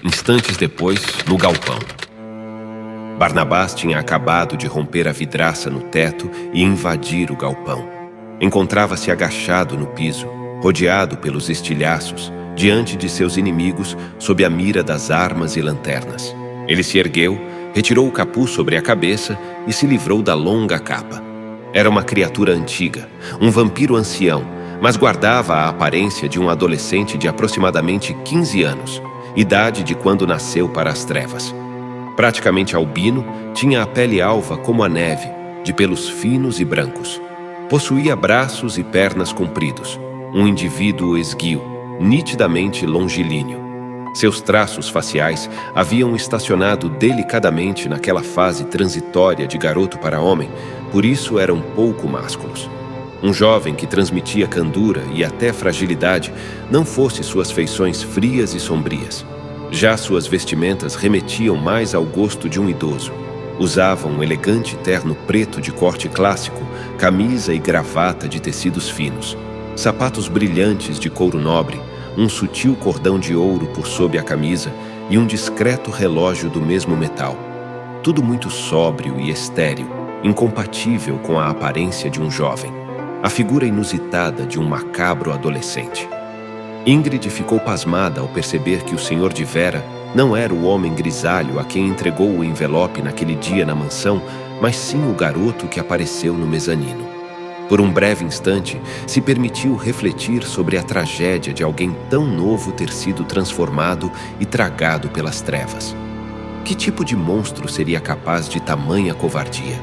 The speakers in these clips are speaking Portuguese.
Instantes depois, no galpão. Barnabás tinha acabado de romper a vidraça no teto e invadir o galpão. Encontrava-se agachado no piso, rodeado pelos estilhaços, diante de seus inimigos, sob a mira das armas e lanternas. Ele se ergueu, retirou o capuz sobre a cabeça e se livrou da longa capa. Era uma criatura antiga, um vampiro ancião, mas guardava a aparência de um adolescente de aproximadamente 15 anos, idade de quando nasceu para as trevas. Praticamente albino, tinha a pele alva como a neve, de pelos finos e brancos. Possuía braços e pernas compridos, um indivíduo esguio, nitidamente longilíneo. Seus traços faciais haviam estacionado delicadamente naquela fase transitória de garoto para homem, por isso eram pouco másculos. Um jovem que transmitia candura e até fragilidade, não fosse suas feições frias e sombrias. Já suas vestimentas remetiam mais ao gosto de um idoso. Usava um elegante terno preto de corte clássico, camisa e gravata de tecidos finos, sapatos brilhantes de couro nobre, um sutil cordão de ouro por sob a camisa e um discreto relógio do mesmo metal. Tudo muito sóbrio e estéril, incompatível com a aparência de um jovem, a figura inusitada de um macabro adolescente. Ingrid ficou pasmada ao perceber que o senhor de Vera não era o homem grisalho a quem entregou o envelope naquele dia na mansão, mas sim o garoto que apareceu no mezanino. Por um breve instante, se permitiu refletir sobre a tragédia de alguém tão novo ter sido transformado e tragado pelas trevas. Que tipo de monstro seria capaz de tamanha covardia?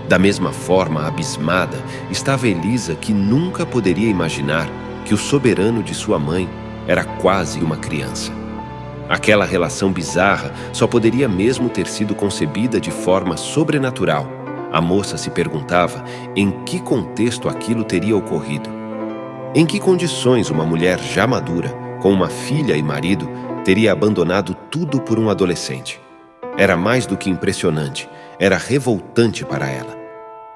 Da mesma forma abismada estava Elisa, que nunca poderia imaginar que o soberano de sua mãe era quase uma criança. Aquela relação bizarra só poderia mesmo ter sido concebida de forma sobrenatural. A moça se perguntava em que contexto aquilo teria ocorrido. Em que condições uma mulher já madura, com uma filha e marido, teria abandonado tudo por um adolescente? Era mais do que impressionante, era revoltante para ela.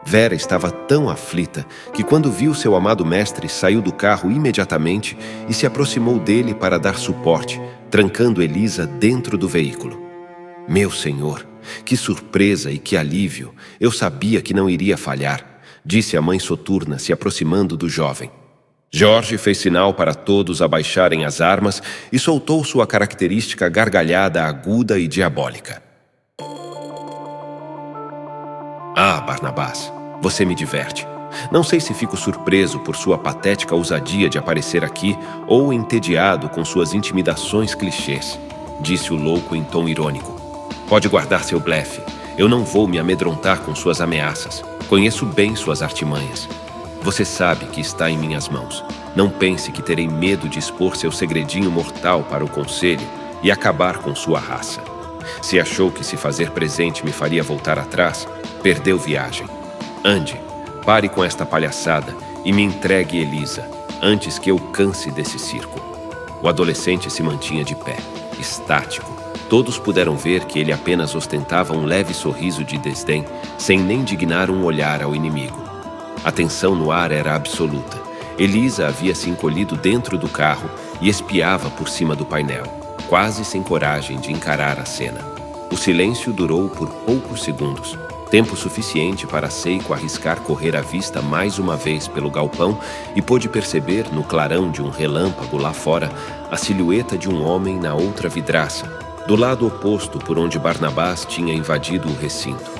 Vera estava tão aflita que, quando viu seu amado mestre, saiu do carro imediatamente e se aproximou dele para dar suporte, trancando Elisa dentro do veículo. Meu senhor, que surpresa e que alívio! Eu sabia que não iria falhar, disse a mãe soturna, se aproximando do jovem. Jorge fez sinal para todos abaixarem as armas e soltou sua característica gargalhada aguda e diabólica. Ah, Barnabás, você me diverte. Não sei se fico surpreso por sua patética ousadia de aparecer aqui ou entediado com suas intimidações clichês, disse o louco em tom irônico. Pode guardar seu blefe. Eu não vou me amedrontar com suas ameaças. Conheço bem suas artimanhas. Você sabe que está em minhas mãos. Não pense que terei medo de expor seu segredinho mortal para o conselho e acabar com sua raça. Se achou que se fazer presente me faria voltar atrás, perdeu viagem. Ande, pare com esta palhaçada e me entregue Elisa, antes que eu canse desse circo. O adolescente se mantinha de pé, estático. Todos puderam ver que ele apenas ostentava um leve sorriso de desdém, sem nem dignar um olhar ao inimigo. A tensão no ar era absoluta. Elisa havia se encolhido dentro do carro e espiava por cima do painel, quase sem coragem de encarar a cena. O silêncio durou por poucos segundos, tempo suficiente para Seiko arriscar correr a vista mais uma vez pelo galpão e pôde perceber, no clarão de um relâmpago lá fora, a silhueta de um homem na outra vidraça, do lado oposto por onde Barnabás tinha invadido o recinto.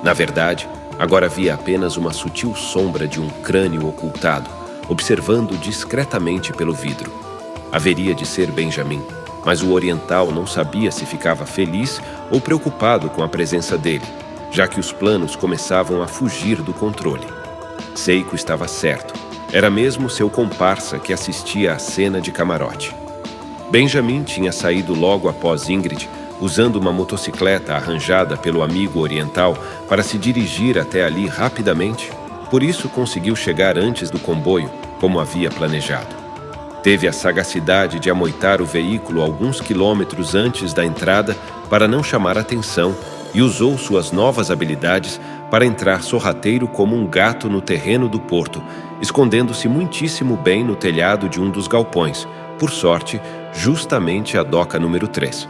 Na verdade, agora havia apenas uma sutil sombra de um crânio ocultado, observando discretamente pelo vidro. Haveria de ser Benjamin, mas o oriental não sabia se ficava feliz ou preocupado com a presença dele, já que os planos começavam a fugir do controle. Seiko estava certo. Era mesmo seu comparsa que assistia à cena de camarote. Benjamin tinha saído logo após Ingrid, usando uma motocicleta arranjada pelo amigo oriental para se dirigir até ali rapidamente. Por isso conseguiu chegar antes do comboio, como havia planejado. Teve a sagacidade de amoitar o veículo alguns quilômetros antes da entrada para não chamar atenção e usou suas novas habilidades para entrar sorrateiro como um gato no terreno do porto, escondendo-se muitíssimo bem no telhado de um dos galpões, por sorte, justamente a doca número 3.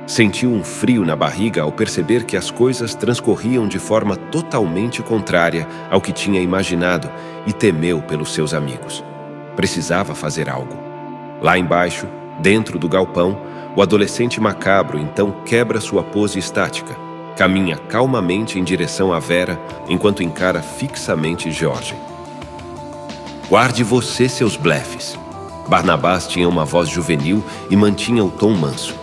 Sentiu um frio na barriga ao perceber que as coisas transcorriam de forma totalmente contrária ao que tinha imaginado e temeu pelos seus amigos. Precisava fazer algo. Lá embaixo, dentro do galpão, o adolescente macabro então quebra sua pose estática, caminha calmamente em direção a Vera enquanto encara fixamente George. Guarde você seus blefes. Barnabás tinha uma voz juvenil e mantinha o tom manso.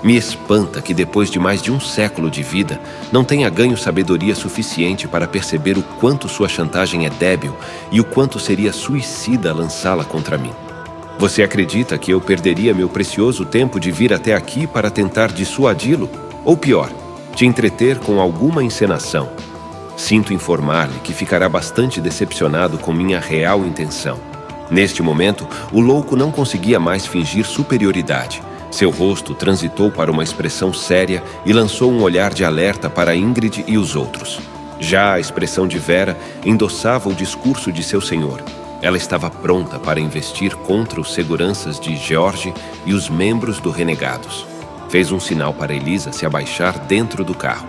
Me espanta que depois de mais de um século de vida não tenha ganho sabedoria suficiente para perceber o quanto sua chantagem é débil e o quanto seria suicida lançá-la contra mim. Você acredita que eu perderia meu precioso tempo de vir até aqui para tentar dissuadi-lo? Ou pior, te entreter com alguma encenação? Sinto informar-lhe que ficará bastante decepcionado com minha real intenção. Neste momento, o louco não conseguia mais fingir superioridade. Seu rosto transitou para uma expressão séria e lançou um olhar de alerta para Ingrid e os outros. Já a expressão de Vera endossava o discurso de seu senhor. Ela estava pronta para investir contra os seguranças de George e os membros do Renegados. Fez um sinal para Elisa se abaixar dentro do carro.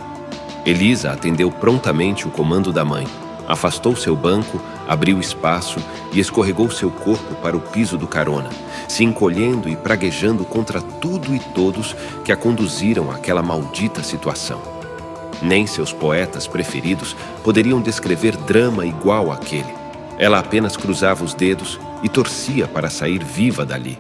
Elisa atendeu prontamente o comando da mãe. Afastou seu banco, abriu espaço e escorregou seu corpo para o piso do carona, se encolhendo e praguejando contra tudo e todos que a conduziram àquela maldita situação. Nem seus poetas preferidos poderiam descrever drama igual àquele. Ela apenas cruzava os dedos e torcia para sair viva dali.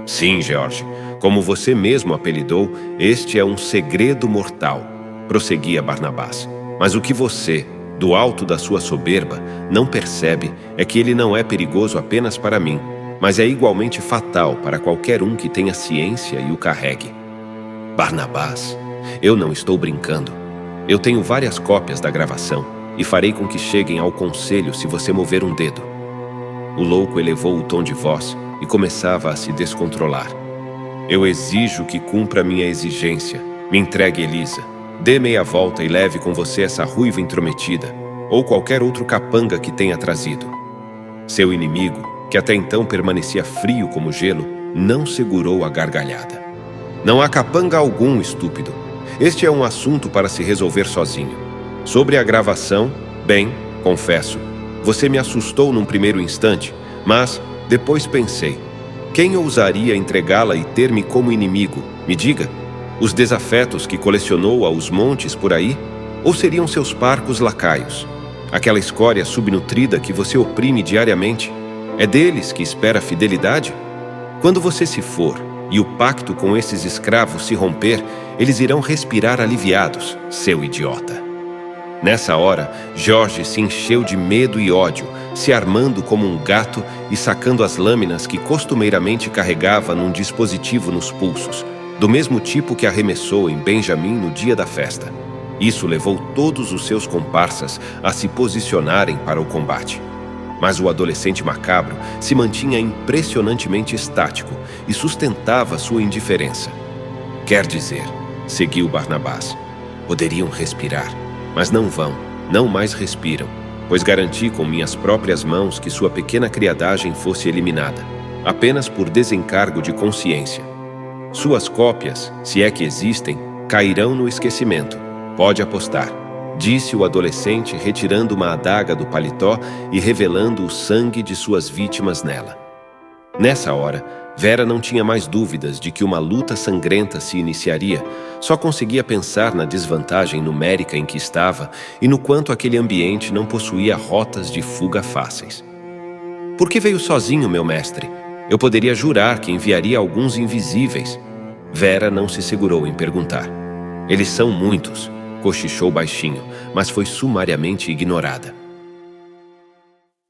Sim, George, como você mesmo apelidou, este é um segredo mortal, prosseguia Barnabás. Mas o que você, do alto da sua soberba, não percebe é que ele não é perigoso apenas para mim, mas é igualmente fatal para qualquer um que tenha ciência e o carregue. Barnabás, eu não estou brincando. Eu tenho várias cópias da gravação e farei com que cheguem ao conselho se você mover um dedo. O louco elevou o tom de voz e começava a se descontrolar. Eu exijo que cumpra minha exigência. Me entregue Elisa. Dê meia volta e leve com você essa ruiva intrometida, ou qualquer outro capanga que tenha trazido. Seu inimigo, que até então permanecia frio como gelo, não segurou a gargalhada. Não há capanga algum, estúpido. Este é um assunto para se resolver sozinho. Sobre a gravação, bem, confesso, você me assustou num primeiro instante, mas depois pensei, quem ousaria entregá-la e ter-me como inimigo? Me diga. Os desafetos que colecionou aos montes por aí? Ou seriam seus parcos lacaios? Aquela escória subnutrida que você oprime diariamente? É deles que espera fidelidade? Quando você se for e o pacto com esses escravos se romper, eles irão respirar aliviados, seu idiota. Nessa hora, George se encheu de medo e ódio, se armando como um gato e sacando as lâminas que costumeiramente carregava num dispositivo nos pulsos, do mesmo tipo que arremessou em Benjamin no dia da festa. Isso levou todos os seus comparsas a se posicionarem para o combate. Mas o adolescente macabro se mantinha impressionantemente estático e sustentava sua indiferença. Quer dizer, seguiu Barnabás, poderiam respirar, mas não vão, não mais respiram, pois garanti com minhas próprias mãos que sua pequena criadagem fosse eliminada, apenas por desencargo de consciência. Suas cópias, se é que existem, cairão no esquecimento. Pode apostar, disse o adolescente, retirando uma adaga do paletó e revelando o sangue de suas vítimas nela. Nessa hora, Vera não tinha mais dúvidas de que uma luta sangrenta se iniciaria, só conseguia pensar na desvantagem numérica em que estava e no quanto aquele ambiente não possuía rotas de fuga fáceis. Por que veio sozinho, meu mestre? Eu poderia jurar que enviaria alguns invisíveis. Vera não se segurou em perguntar. Eles são muitos, cochichou baixinho, mas foi sumariamente ignorada.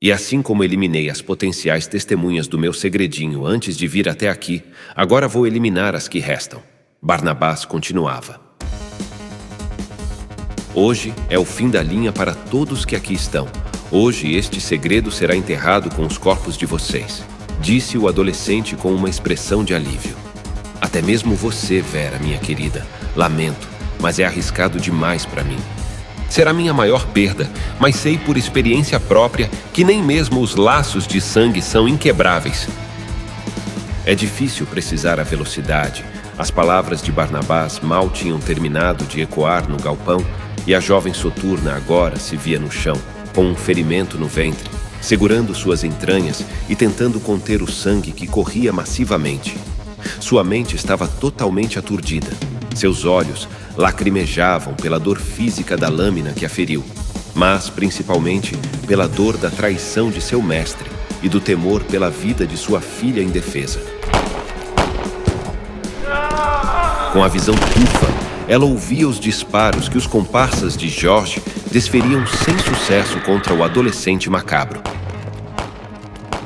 E assim como eliminei as potenciais testemunhas do meu segredinho antes de vir até aqui, agora vou eliminar as que restam. Barnabás continuava. Hoje é o fim da linha para todos que aqui estão. Hoje este segredo será enterrado com os corpos de vocês, disse o adolescente com uma expressão de alívio. Até mesmo você, Vera, minha querida. Lamento, mas é arriscado demais para mim. Será minha maior perda, mas sei por experiência própria que nem mesmo os laços de sangue são inquebráveis. É difícil precisar a velocidade. As palavras de Barnabás mal tinham terminado de ecoar no galpão e a jovem soturna agora se via no chão, com um ferimento no ventre, segurando suas entranhas e tentando conter o sangue que corria massivamente. Sua mente estava totalmente aturdida. Seus olhos lacrimejavam pela dor física da lâmina que a feriu, mas principalmente pela dor da traição de seu mestre e do temor pela vida de sua filha indefesa. Com a visão turva, ela ouvia os disparos que os comparsas de George desferiam sem sucesso contra o adolescente macabro.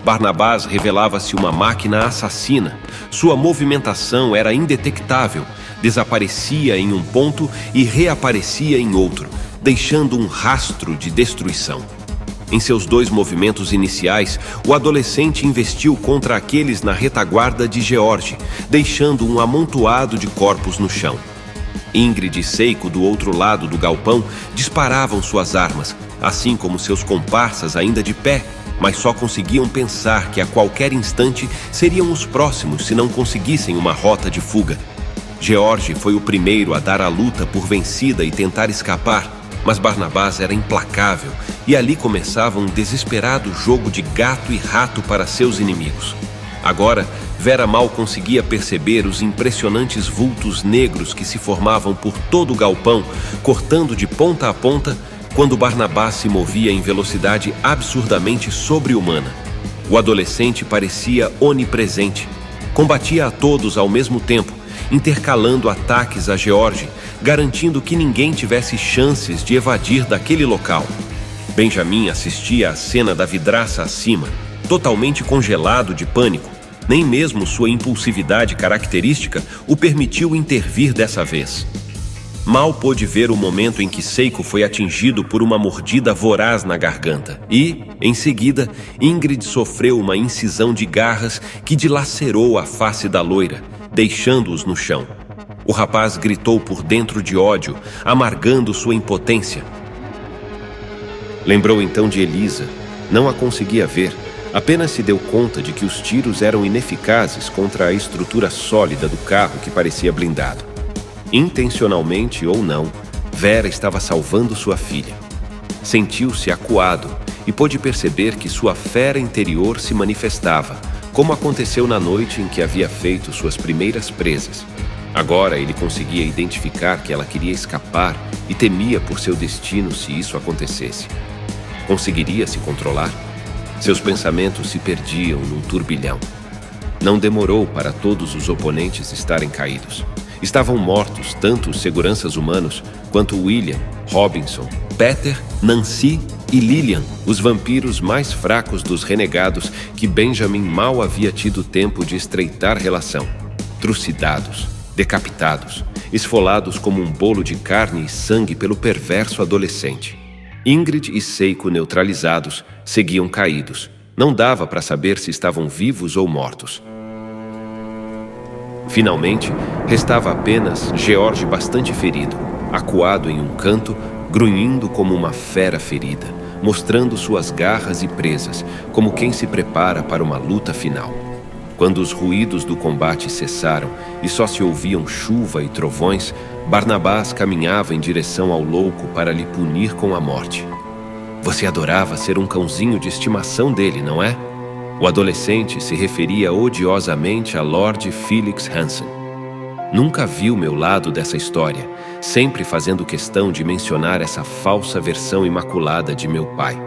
Barnabás revelava-se uma máquina assassina. Sua movimentação era indetectável, desaparecia em um ponto e reaparecia em outro, deixando um rastro de destruição. Em seus 2 movimentos iniciais, o adolescente investiu contra aqueles na retaguarda de George, deixando um amontoado de corpos no chão. Ingrid e Seiko, do outro lado do galpão, disparavam suas armas, assim como seus comparsas ainda de pé, mas só conseguiam pensar que a qualquer instante seriam os próximos se não conseguissem uma rota de fuga. George foi o primeiro a dar a luta por vencida e tentar escapar, mas Barnabás era implacável e ali começava um desesperado jogo de gato e rato para seus inimigos. Agora, Vera mal conseguia perceber os impressionantes vultos negros que se formavam por todo o galpão, cortando de ponta a ponta, quando Barnabás se movia em velocidade absurdamente sobre-humana. O adolescente parecia onipresente. Combatia a todos ao mesmo tempo, intercalando ataques a George, garantindo que ninguém tivesse chances de evadir daquele local. Benjamin assistia à cena da vidraça acima, totalmente congelado de pânico. Nem mesmo sua impulsividade característica o permitiu intervir dessa vez. Mal pôde ver o momento em que Seiko foi atingido por uma mordida voraz na garganta e, em seguida, Ingrid sofreu uma incisão de garras que dilacerou a face da loira, deixando-os no chão. O rapaz gritou por dentro de ódio, amargando sua impotência. Lembrou então de Elisa. Não a conseguia ver, apenas se deu conta de que os tiros eram ineficazes contra a estrutura sólida do carro que parecia blindado. Intencionalmente ou não, Vera estava salvando sua filha. Sentiu-se acuado e pôde perceber que sua fera interior se manifestava, como aconteceu na noite em que havia feito suas primeiras presas. Agora ele conseguia identificar que ela queria escapar e temia por seu destino se isso acontecesse. Conseguiria se controlar? Seus pensamentos se perdiam num turbilhão. Não demorou para todos os oponentes estarem caídos. Estavam mortos tanto os seguranças humanos quanto William, Robinson, Peter, Nancy e Lillian, os vampiros mais fracos dos renegados que Benjamin mal havia tido tempo de estreitar relação. Trucidados, decapitados, esfolados como um bolo de carne e sangue pelo perverso adolescente. Ingrid e Seiko, neutralizados, seguiam caídos. Não dava para saber se estavam vivos ou mortos. Finalmente, restava apenas George bastante ferido, acuado em um canto, grunhindo como uma fera ferida, mostrando suas garras e presas, como quem se prepara para uma luta final. Quando os ruídos do combate cessaram e só se ouviam chuva e trovões, Barnabás caminhava em direção ao louco para lhe punir com a morte. Você adorava ser um cãozinho de estimação dele, não é? O adolescente se referia odiosamente a Lord Felix Hansen. Nunca viu meu lado dessa história, sempre fazendo questão de mencionar essa falsa versão imaculada de meu pai.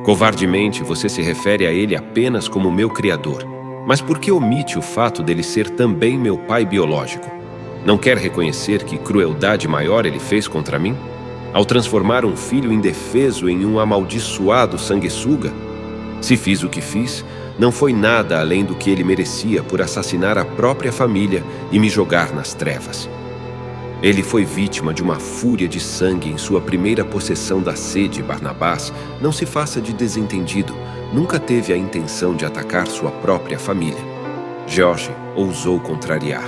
Covardemente, você se refere a ele apenas como meu criador. Mas por que omite o fato dele ser também meu pai biológico? Não quer reconhecer que crueldade maior ele fez contra mim? Ao transformar um filho indefeso em um amaldiçoado sanguessuga? Se fiz o que fiz, não foi nada além do que ele merecia por assassinar a própria família e me jogar nas trevas. Ele foi vítima de uma fúria de sangue em sua primeira possessão da sede, Barnabás. Não se faça de desentendido. Nunca teve a intenção de atacar sua própria família. George ousou contrariar.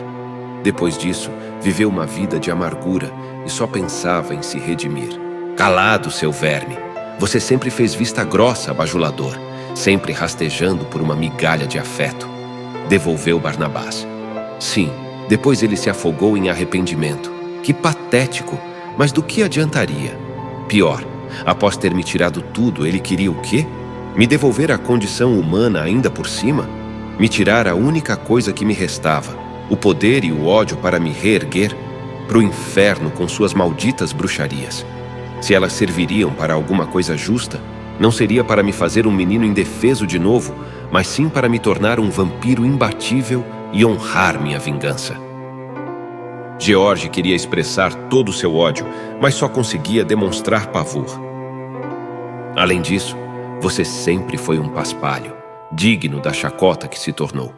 Depois disso, viveu uma vida de amargura e só pensava em se redimir. Calado, seu verme! Você sempre fez vista grossa, bajulador, sempre rastejando por uma migalha de afeto. devolveu Barnabás. Sim, depois ele se afogou em arrependimento. Que patético! Mas do que adiantaria? Pior, após ter me tirado tudo, ele queria o quê? Me devolver a condição humana ainda por cima? Me tirar a única coisa que me restava, o poder e o ódio para me reerguer? Pro inferno com suas malditas bruxarias. Se elas serviriam para alguma coisa justa, não seria para me fazer um menino indefeso de novo, mas sim para me tornar um vampiro imbatível e honrar minha vingança. George queria expressar todo o seu ódio, mas só conseguia demonstrar pavor. Além disso, você sempre foi um paspalho, digno da chacota que se tornou.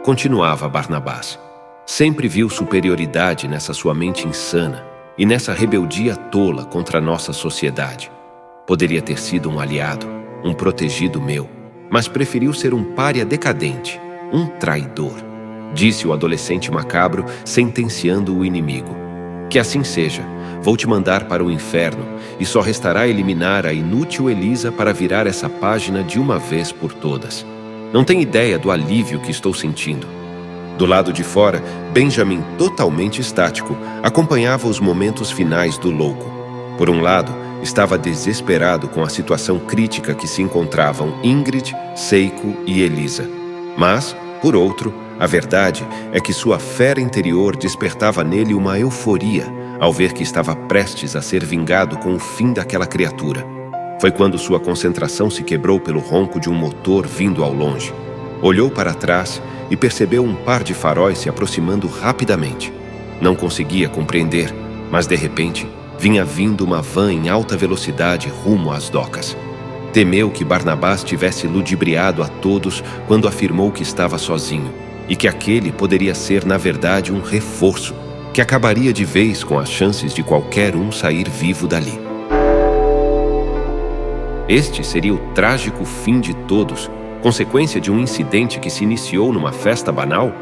Continuava Barnabás. Sempre viu superioridade nessa sua mente insana e nessa rebeldia tola contra a nossa sociedade. Poderia ter sido um aliado, um protegido meu, mas preferiu ser um pária decadente, um traidor, disse o adolescente macabro, sentenciando o inimigo. Que assim seja, vou te mandar para o inferno e só restará eliminar a inútil Elisa para virar essa página de uma vez por todas. Não tem ideia do alívio que estou sentindo. Do lado de fora, Benjamin, totalmente estático, acompanhava os momentos finais do louco. Por um lado, estava desesperado com a situação crítica que se encontravam Ingrid, Seiko e Elisa. Mas, por outro, a verdade é que sua fera interior despertava nele uma euforia ao ver que estava prestes a ser vingado com o fim daquela criatura. Foi quando sua concentração se quebrou pelo ronco de um motor vindo ao longe. Olhou para trás e percebeu um par de faróis se aproximando rapidamente. Não conseguia compreender, mas de repente vinha vindo uma van em alta velocidade rumo às docas. Temeu que Barnabás tivesse ludibriado a todos quando afirmou que estava sozinho e que aquele poderia ser, na verdade, um reforço que acabaria de vez com as chances de qualquer um sair vivo dali. Este seria o trágico fim de todos, consequência de um incidente que se iniciou numa festa banal?